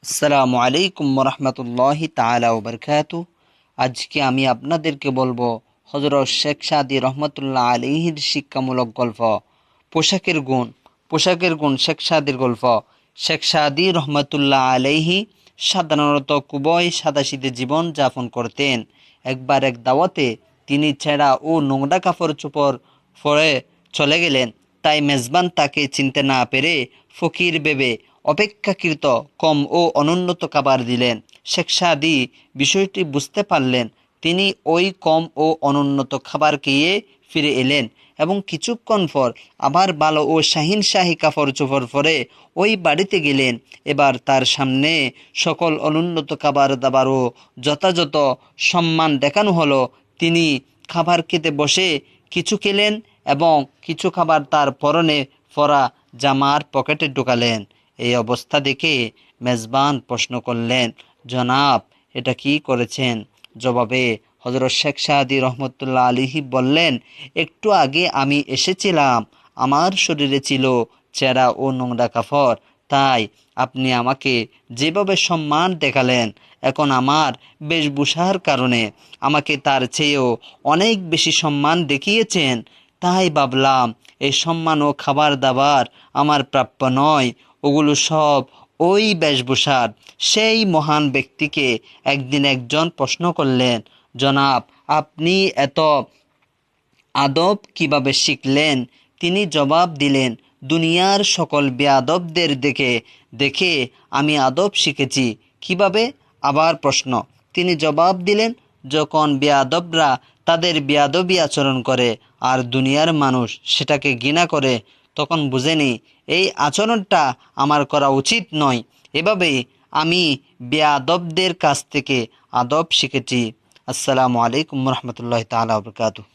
আসসালামু আলাইকুম রহমতুল্লাহি তাআলা ওয়া বারাকাতুহু। আজকে আমি আপনাদেরকে বলবো হযরত শেখ সাদী রহমতুল্লাহ আলাইহির শিক্ষামূলক গল্প পোশাকের গুণ শেখ সাদীর গল্প। শেখ সাদী রহমতুল্লাহ আলাইহি সাধারণত খুবই সাদাসিধে জীবন যাপন করতেন। একবার এক দাওয়াতে তিনি ছেঁড়া ও নোংরা কাপড় চোপড় পরে চলে গেলেন। তাই মেজবান তাকে চিনতে না পেরে ফকির ভেবে অপেক্ষাকৃত কম ও অনুন্নত খাবার দিলেন। শেখ সাদী বিষয়টি বুঝতে পারলেন। তিনি ওই কম ও অনুন্নত খাবার খেয়ে ফিরে এলেন এবং কিছুক্ষণ পর আবার ভালো ও শাহী কাপড় চোপড় পরে ওই বাড়িতে গেলেন। এবার তার সামনে সকল অনুন্নত খাবার দাবার ও যথাযথ সম্মান দেখানো হলো। তিনি খাবার খেতে বসে কিছু খেলেন এবং কিছু খাবার তার পরনে পরা জামার পকেটে ঢুকালেন। এই অবস্থা দেখে মেজবান প্রশ্ন করলেন, জনাব, এটা কি করেছেন? জবাবে হযরত শেখ সাদী রহমতুল্লাহ আলাইহি বললেন, একটু আগে আমি এসেছিলাম, আমার শরীরে ছিল ছেঁড়া ও নোংরা কাপড়, তাই আপনি আমাকে যেভাবে সম্মান দেখালেন, এখন আমার বেশভূষার কারণে আমাকে তার চেয়েও অনেক বেশি সম্মান দেখিয়েছেন। তাই ভাবলাম এই সম্মান ও খাবার দাবার আমার প্রাপ্য নয়, ওগুলো সব ওই বেশভূষার। সেই মহান ব্যক্তিকে একদিন একজন প্রশ্ন করলেন, জনাব, আপনি এত আদব কিভাবে শিখলেন? তিনি জবাব দিলেন, দুনিয়ার সকল বেয়াদবদের দেখে দেখে আমি আদব শিখেছি। কিভাবে? আবার প্রশ্ন। তিনি জবাব দিলেন, যখন বেয়াদবরা তাদের বেয়াদবি আচরণ করে আর দুনিয়ার মানুষ সেটাকে ঘৃণা করে, তখন বুঝেনি এই আচরণটা আমার করা উচিত নয়। এভাবেই আমি বেয়াদবদের কাছ থেকে আদব শিখেছি। আসসালামু আলাইকুম রহমতুল্লাহ তাআলা ওয়া বারাকাতুহু।